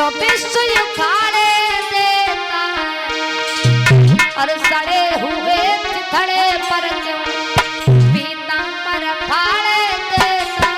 क्यों विश्व उखाड़े देता और सड़े हुए चिथड़े पर क्यों पीतांबर फाड़े देता।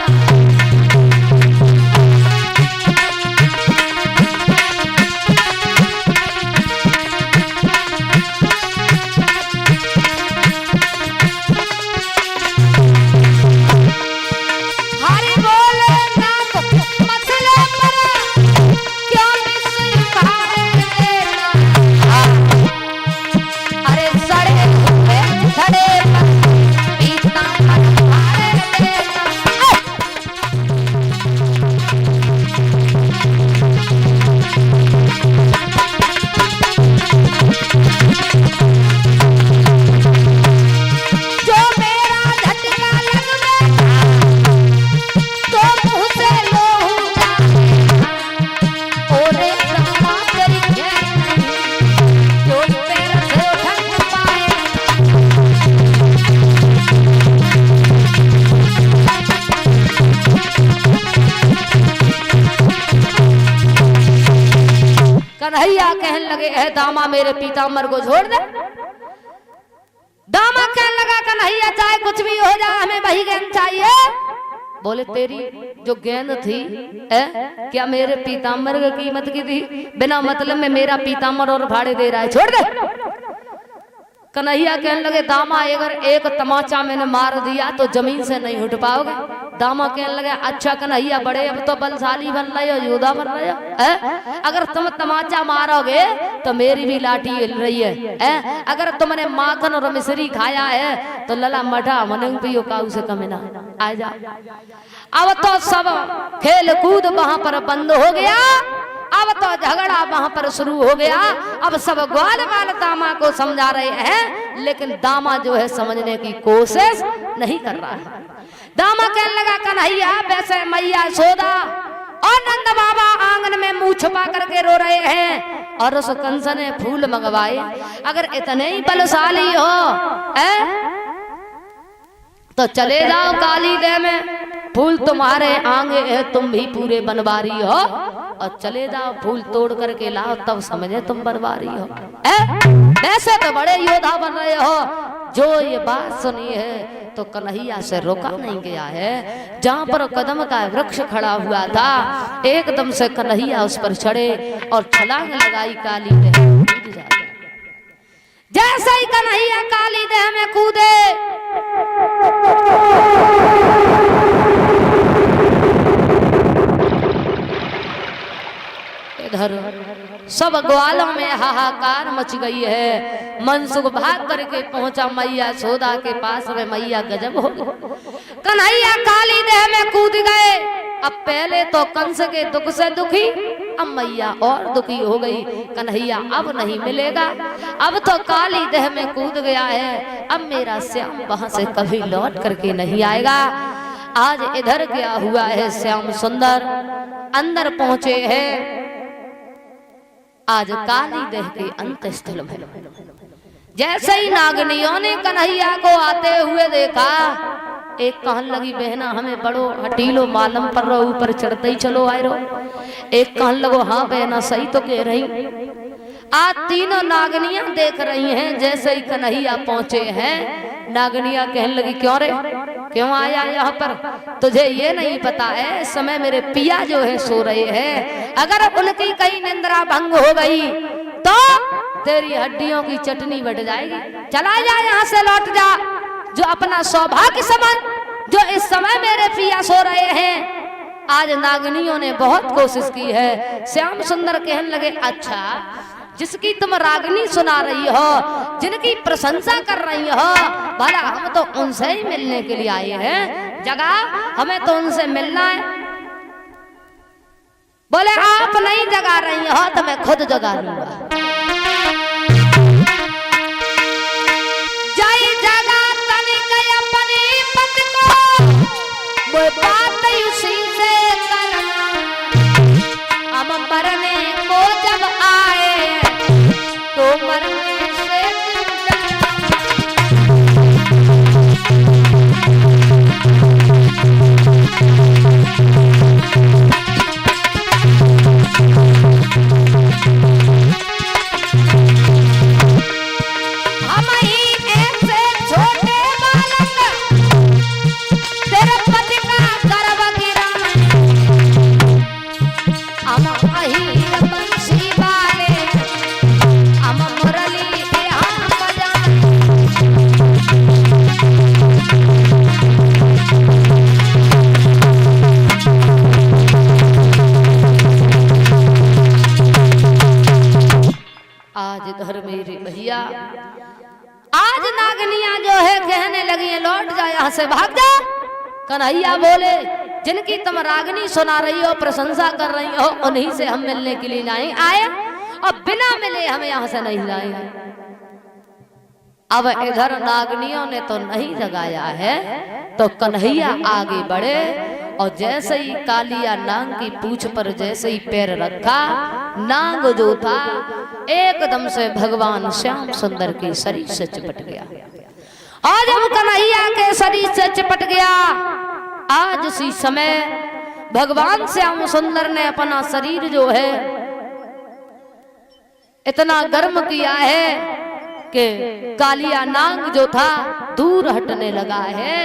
कन्हैया कहने लगे है दामा मेरे पीताम्बर को छोड़ दे। दामा कहने लगा कन्हैया चाहे कुछ भी हो जाए हमें वही गेंद चाहिए। बोले तेरी जो गेंद थी क्या मेरे पीताम्बर की कीमत की थी? बिना मतलब में मेरा पीताम्बर और भाड़े दे रहा है, छोड़ दे। कन्हैया कहने लगे दामा अगर एक तमाचा मैंने मार दिया तो जमीन से नहीं उठ पाओगे। दामा कहने लगे अच्छा कन्हैया बड़े अब तो बलशाली बन रहे हो, योद्धा बन रहे हो। अगर तुम तमाचा मारोगे तो मेरी भी लाठी हिल रही है। अगर तुमने माखन और मिश्री खाया है तो लला मठा मन पियो काऊ से कम ना आ जा। अब तो सब खेल कूद वहां पर बंद हो गया। अब तो झगड़ा वहां पर शुरू हो गया। अब सब ग्वाल बाल दामा को समझा रहे हैं, लेकिन दामा जो है समझने की कोशिश नहीं कर रहा है। दामा कहने लगा कन्हैया वैसे मैया सोदा और नंद बाबा आंगन में मुंह छुपा करके रो रहे हैं और उस कंस ने फूल मंगवाए। अगर इतने ही बलशाली हो तो चले जाओ काली देव में, फूल तुम्हारे आगे है, तुम भी पूरे बनवारी हो और चले जाओ फूल तोड़ करके लाओ तब समझे तुम बनवारी हो। वैसे तो बड़े योद्धा बन रहे हो। जो ये बात सुनी है तो कन्हैया से रोका नहीं गया है। जहाँ पर कदम का वृक्ष खड़ा हुआ था एकदम से कन्हैया उस पर चढ़े और छलांग लगाई काली देह। जैसे ही कन्हैया काली देह में कूदे इधर सब ग्वालों में हाहाकार मच गई है। मनसुख भाग करके पहुंचा मैया सोदा के पास में। मैया गजब हो गई। कन्हैया काली देह में कूद गए। अब पहले तो कंस के दुख से दुखी, अब मैया और दुखी हो गई। कन्हैया अब नहीं मिलेगा, अब तो काली देह में कूद गया है। अब मेरा श्याम वहां से कभी लौट करके नहीं आएगा। आज इधर क्या हुआ है, श्याम सुंदर अंदर पहुंचे हैं। आज काली देह के अंत स्थल में जैसे ही नागनियों ने कन्हैया को आते हुए देखा, एक कहन लगी बहना हमें बड़ो हटीलो मालूम पर रहो, ऊपर चढ़ते ही चलो आए रहो। एक कहन लगो हाँ बहना सही तो कह रही। आज तीनों नागनियां देख रही हैं। जैसे ही कन्हैया पहुंचे हैं नागनिया कहने लगी क्यों रे, क्यों आया यहाँ पर? तुझे ये नहीं पता है इस समय मेरे पिया जो है सो रहे हैं। अगर उनकी कहीं निंद्रा भंग हो गई तो तेरी हड्डियों की चटनी बट जाएगी। चला जा यहाँ से, लौट जा। जो अपना सौभाग्य समझ, जो इस समय मेरे पिया सो रहे हैं। आज नागनियों ने बहुत कोशिश की है। श्याम सुंदर कहने लगे अच्छा जिसकी तुम रागनी सुना रही हो, जिनकी प्रशंसा कर रही हो, भला हम तो उनसे ही मिलने के लिए आए हैं। जगह हमें तो उनसे मिलना है। बोले आप नहीं जगा रही हो तो मैं खुद जगा लूंगा। जय जगा तनिक अपनी पत को, वो बात उसी से करना। हम मरने को जब आए तो मरने से आज नागनिया जो है कहने लगी है लौट जा यहाँ से, भाग जा। कन्हैया बोले जिनकी तुम रागनी सुना रही हो, प्रशंसा कर रही हो, उन्हीं से हम मिलने के लिए नहीं आए और बिना मिले हम यहाँ से नहीं जाएंगे। अब इधर नागनियों ने तो नहीं जगाया है, तो कन्हैया आगे बढ़े और जैसे ही कालिया नाग की पूंछ पर जैसे ही पैर रखा, नाग जो था एकदम से भगवान श्याम सुंदर के शरीर से चिपट गया। और जब कन्हैया के शरीर से चिपट गया, आज उसी समय भगवान श्याम सुंदर ने अपना शरीर जो है इतना गर्म किया है कि कालिया नाग जो था दूर हटने लगा है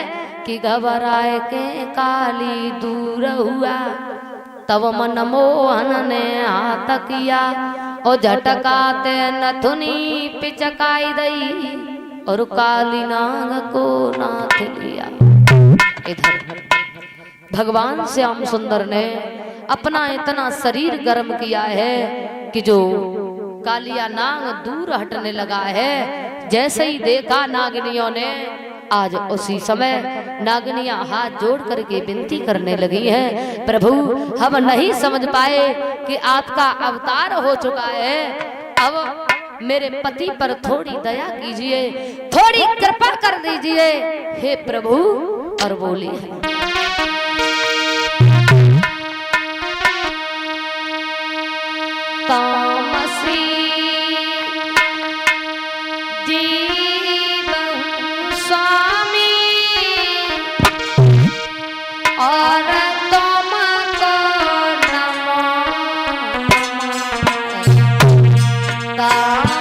कि घबराए के काली दूर हुआ। तब मनमोहन ने हाथ किया और झटकाते नथुनी पिचकाई दई और काली नाग को नाथ लिया। इधर भगवान श्याम सुंदर ने अपना इतना शरीर गर्म किया है कि जो कालिया नाग दूर हटने लगा है। जैसे ही देखा नागनियों ने, आज उसी समय नागनियां हाथ जोड़ करके विनती करने लगी हैं, प्रभु हम नहीं समझ पाए कि आपका अवतार हो चुका है, अब मेरे पति पर थोड़ी दया कीजिए, थोड़ी कृपा कर दीजिए हे प्रभु। और बोली है तामसी जीव स्वामी और तुमको नमो तामसी।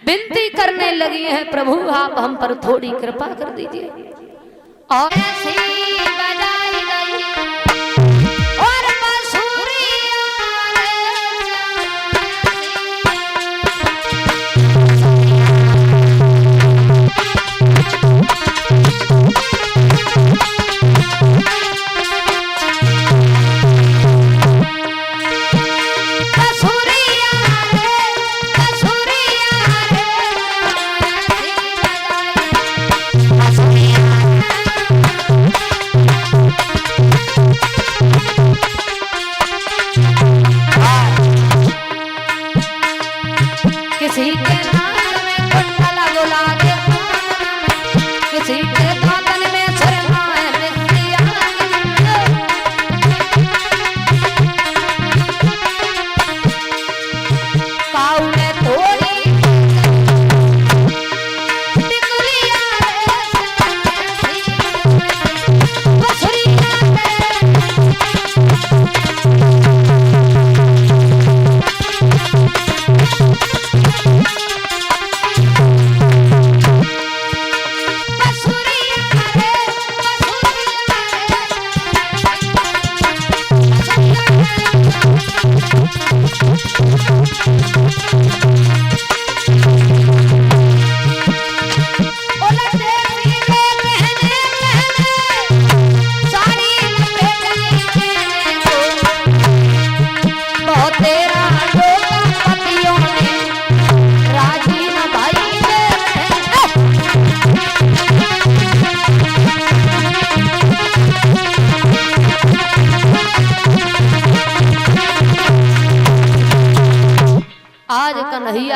विनती करने लगी है, प्रभु आप हम पर थोड़ी कृपा कर दीजिए। और ऐसी बजाई गई और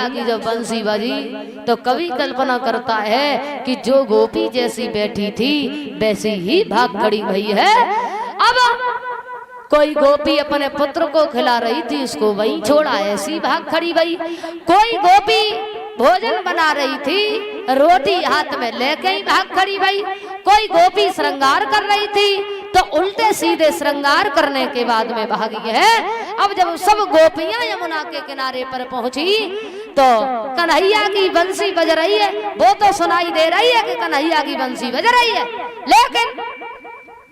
कन्हैया की जब बंसी बजी तो कवि कल्पना करता है कि जो गोपी जैसी बैठी थी वैसी ही भाग खड़ी हुई है। अब कोई गोपी अपने पुत्र को खिला रही थी, उसको वहीं छोड़ा, ऐसी भाग खड़ी गई। कोई गोपी भोजन बना रही थी, रोटी हाथ में लेके ही भाग खड़ी गई। कोई गोपी श्रृंगार कर रही थी तो उल्टे सीधे श्रृंगार करने के बाद में भागी है। अब जब सब गोपियां यमुना के किनारे पर पहुंची तो कन्हैया की बंसी बज रही है। वो तो सुनाई दे रही है कि कन्हैया की बंसी बज रही है, लेकिन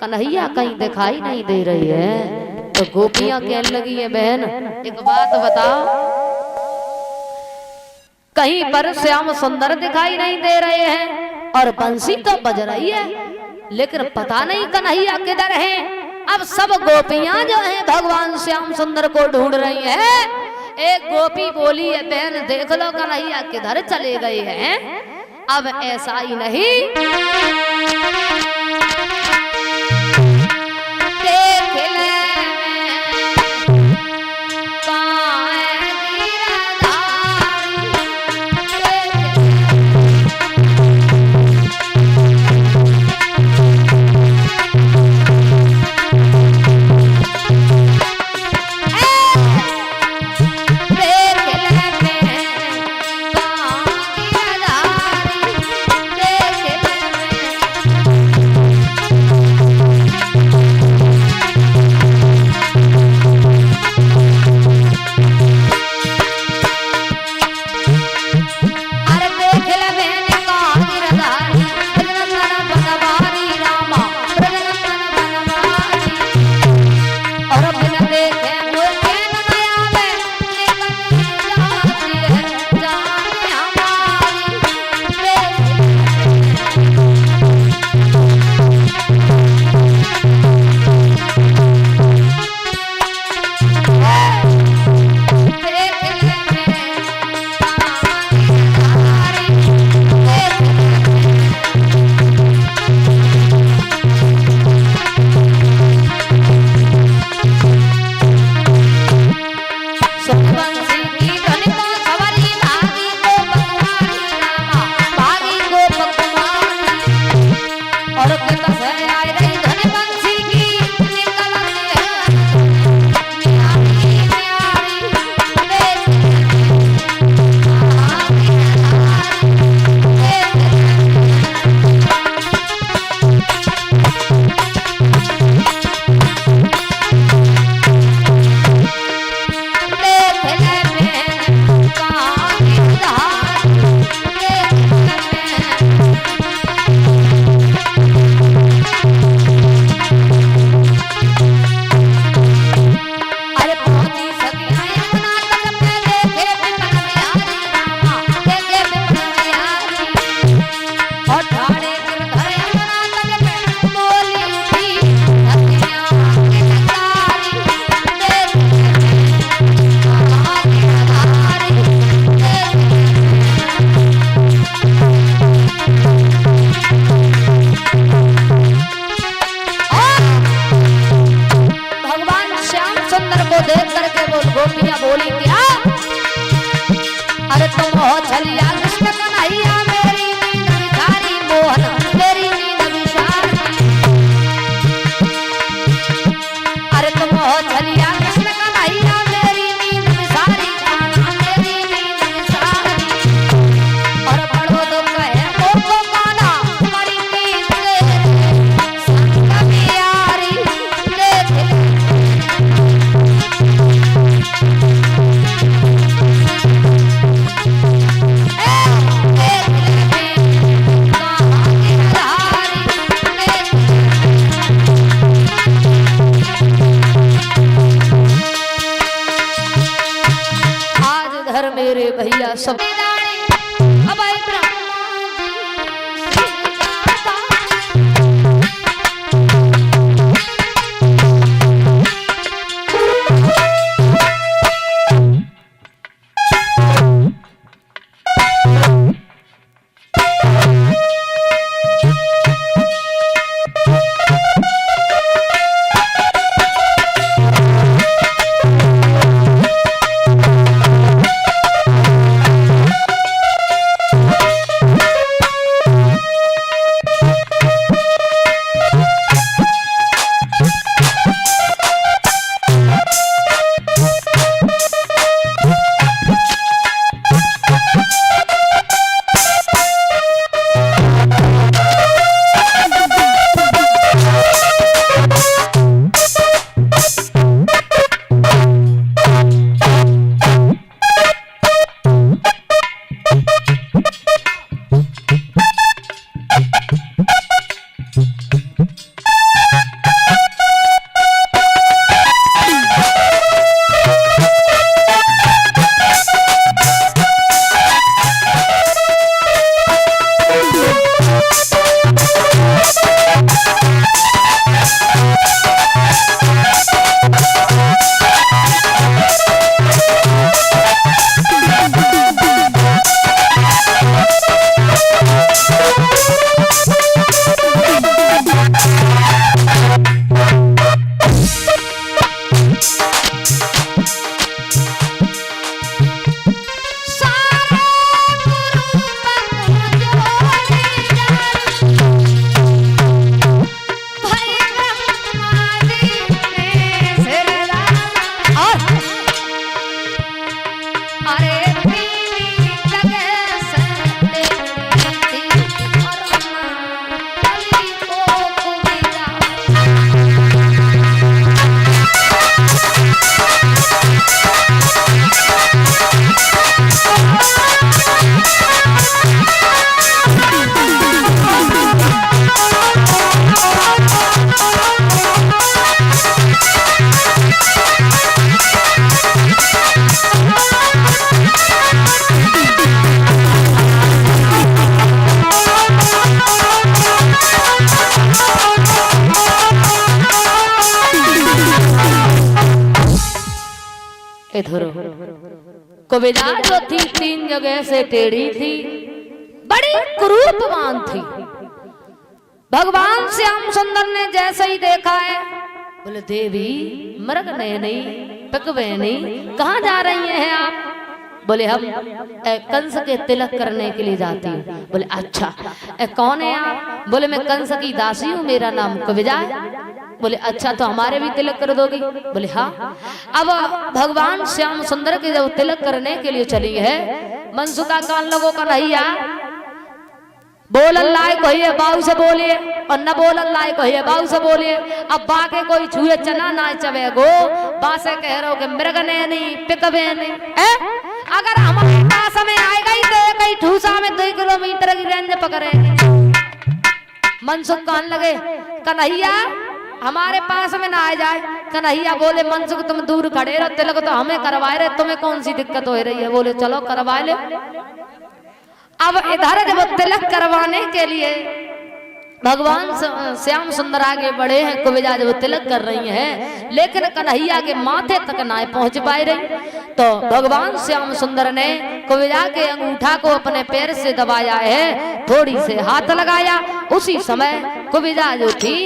कन्हैया कहीं दिखाई नहीं दे रही है। तो गोपियां कहने लगी है, बहन एक बात बताओ, कहीं पर श्याम सुंदर दिखाई नहीं दे रहे हैं और बंसी तो बज रही है, लेकिन पता नहीं कन्हैया किधर है। अब सब गोपियां जो हैं भगवान श्याम सुंदर को ढूंढ रही हैं। एक गोपी बोली है, बहन देख लो कन्हैया किधर चले गए हैं। अब ऐसा ही नहीं, देख ले सब अब आए इधर कुबेजा जो थी 3 जगह से टेढ़ी थी, बड़ी कुरूपवान थी। भगवान श्याम सुंदर ने जैसे ही देखा है, बोले देवी मृग नयनी पिकवेनी कहाँ जा रही हैं आप? बोले हम कंस के तिलक करने के लिए जाती हूँ। बोले अच्छा कौन है आप? बोले मैं कंस की दासी हूँ, मेरा नाम कुबेजा है। बोले अच्छा तो हमारे भी तिलक कर दोगी? बोले हाँ। अब भगवान श्याम सुंदर के जब तिलक करने के लिए चली है, मनसुका कान लोगों का नहीं यार, बोलन लायक कहिए बाऊ से बोलिए और न बोलन लायक कहिए बाऊ से बोलिए। अब बाके कोई छुए चना ना चवे गो, बासे कह रहे हो कि मृग ने नहीं पिकवे नहीं है। अगर हमारे पास में आए गई तो कहीं ठूसा में 2 किलोमीटर की रेंज पकड़ेगी। मनसुख कहने लगे कन्हैया हमारे पास में ना आ जाए। कन्हैया बोले मनसुख तुम दूर खड़े रहो, तिलक तो हमें करवाए रहे, तुम्हें कौन सी दिक्कत हो रही है? बोले चलो करवा ले। अब इधर जब तिलक करवाने के लिए भगवान श्याम सुंदर आगे बढ़े हैं, कुबेजा जब तिलक कर रही हैं, लेकिन कन्हैया के माथे तक ना पहुंच पाए रही। तो भगवान श्याम सुंदर ने कुबेजा के अंगूठा को अपने पैर से दबाया है, थोड़ी से हाथ लगाया। उसी समय कुबेजा जो थी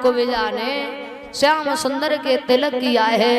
कुबेजा ने श्याम सुंदर के तिलक किया है।